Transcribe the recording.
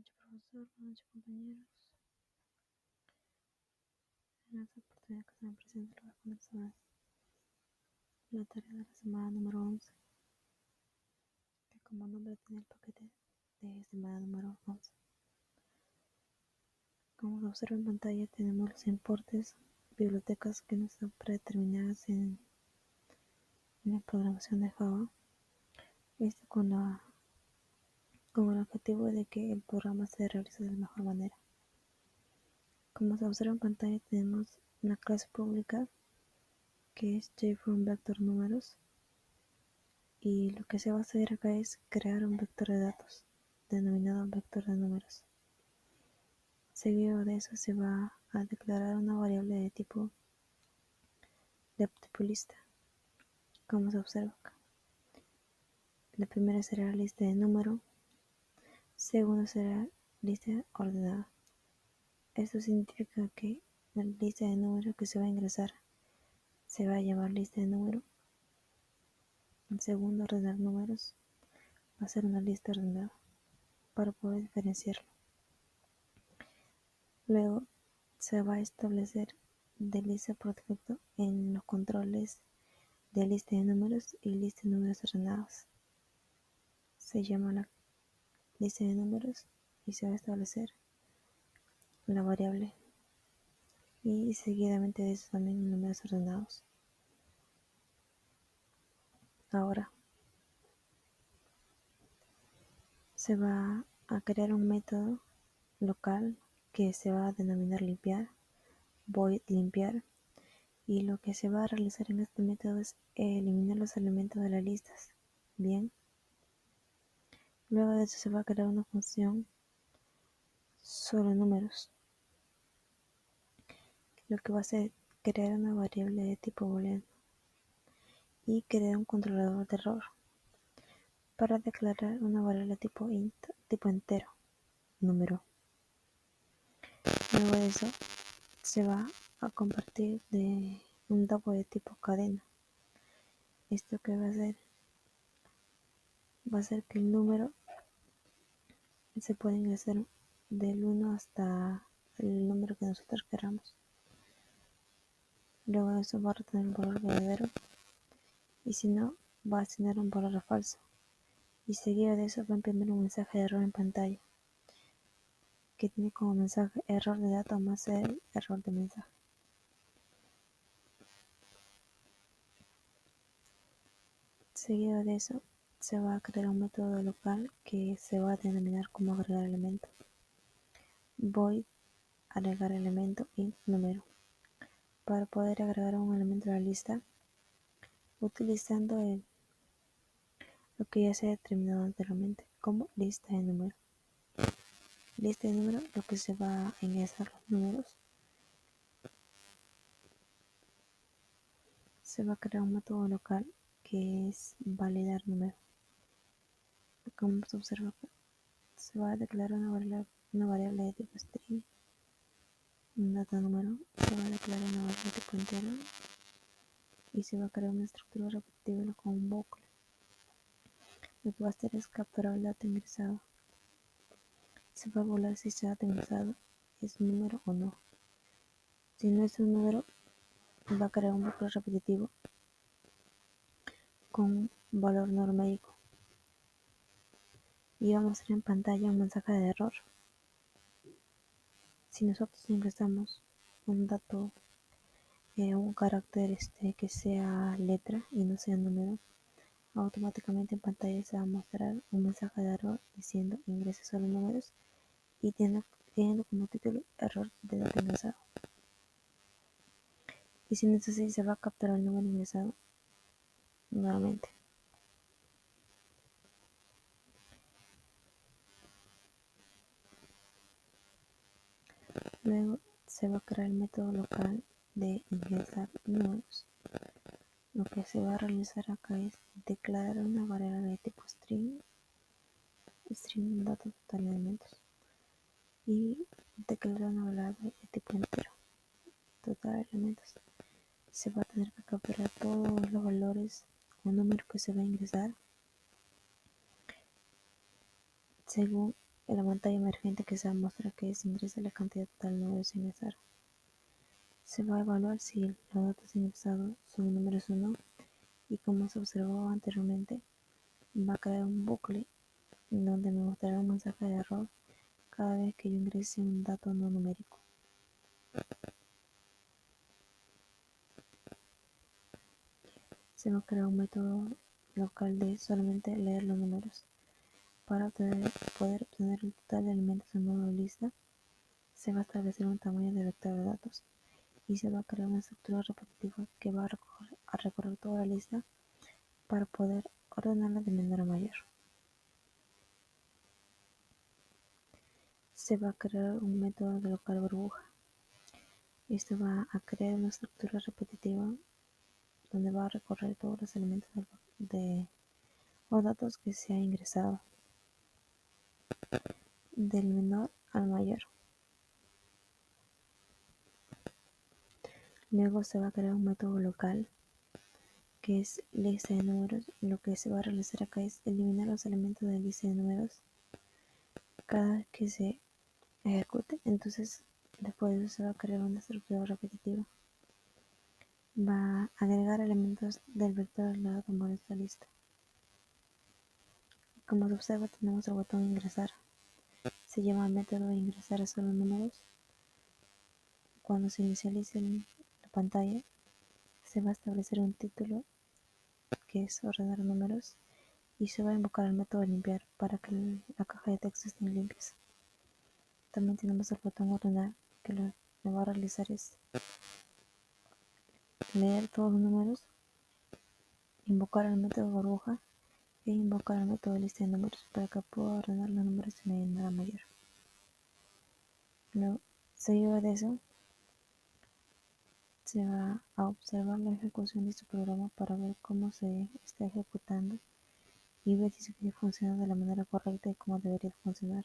noches, profesor. Buenas noches, compañeros. En esta oportunidad que se me presenta, le voy a poner sobre la tarea de la semana número 11, que como nombre tiene el paquete de semana número 11. Como se observa en pantalla, tenemos los importes, bibliotecas que no están predeterminadas en la programación de Java. Esto con el objetivo de que el programa se realice de la mejor manera. Como se observa en pantalla, tenemos una clase pública que es JFromVectorNúmeros, y lo que se va a hacer acá es crear un vector de datos denominado vector de números. Seguido de eso se va a declarar una variable de tipo lista, como se observa acá. La primera será lista de número, segunda será lista ordenada. Esto significa que la lista de número que se va a ingresar se va a llamar lista de número. En segundo, ordenar números va a ser una lista ordenada para poder diferenciarlo. Luego se va a establecer de lista por defecto en los controles de lista de números y lista de números ordenados. Se llama la lista de números y se va a establecer la variable, y seguidamente de eso también números ordenados. Ahora se va a crear un método local que se va a denominar limpiar, void limpiar, y lo que se va a realizar en este método es eliminar los elementos de las listas. Bien, luego de eso se va a crear una función solo números, lo que va a hacer crear una variable de tipo booleano y crear un controlador de error para declarar una variable tipo int, tipo entero, número. Luego de eso se va a compartir de un dato de tipo cadena. Esto que va a hacer que el número se pueda ingresar del 1 hasta el número que nosotros queramos. Luego de eso va a retener un valor verdadero, y si no, va a asignar un valor falso, y seguido de eso va a imprimir un mensaje de error en pantalla que tiene como mensaje error de dato más el error de mensaje. Seguido de eso se va a crear un método local que se va a denominar como agregar elemento, void agregar elemento int número, para poder agregar un elemento a la lista utilizando lo que ya se ha determinado anteriormente como lista de número. Lista de número, lo que se va a ingresar los números. Se va a crear un método local que es validar número. Como se observa acá, se va a declarar una variable de tipo string, un data número, se va a declarar una variable de tipo entero, y se va a crear una estructura repetitiva con un bucle. Lo que va a hacer es capturar el dato ingresado. Se va a evaluar si ese dato ingresado es un número o no. Si no es un número, va a crear un bucle repetitivo con valor numérico, y va a mostrar en pantalla un mensaje de error. Si nosotros ingresamos un dato, un carácter que sea letra y no sea número, automáticamente en pantalla se va a mostrar un mensaje de error diciendo ingrese solo números, y teniendo como título error de dato ingresado. Y si no es así, se va a capturar el número ingresado nuevamente. Luego se va a crear el método local de ingresar números. Lo que se va a realizar acá es declarar una variable de tipo string datos total de elementos, y declarar una variable de tipo entero, total de elementos. Se va a tener que capturar todos los valores o números que se va a ingresar según en la pantalla emergente que se va a mostrar que se ingresa la cantidad total de números a ingresar. Se va a evaluar si los datos ingresados son números o no, y como se observó anteriormente, va a crear un bucle donde me mostrará un mensaje de error cada vez que yo ingrese un dato no numérico. Se va a crear un método local de solamente leer los números. Para poder obtener el total de elementos en modo lista, se va a establecer un tamaño de vector de datos y se va a crear una estructura repetitiva que va a recorrer toda la lista para poder ordenarla de menor a mayor. Se va a crear un método de local burbuja. Esto va a crear una estructura repetitiva donde va a recorrer todos los elementos o datos que se ha ingresado, del menor al mayor. Luego se va a crear un método local que es lista de números. Lo que se va a realizar acá es eliminar los elementos de lista de números cada vez que se ejecute. Entonces, después de eso se va a crear una estructura repetitiva. Va a agregar elementos del vector al lado tomar esta lista. Como se observa, tenemos el botón ingresar. Se llama método de ingresar a solo números. Cuando se inicialice la pantalla, se va a establecer un título que es ordenar números y se va a invocar el método de limpiar para que la caja de texto esté limpias. También tenemos el botón ordenar, que lo que va a realizar es leer todos los números, invocar el método burbuja e invocar el método de lista de números para que pueda ordenar los números de menor a mayor. Luego, seguido de eso, se va a observar la ejecución de este programa para ver cómo se está ejecutando y ver si sigue funcionando de la manera correcta y cómo debería funcionar.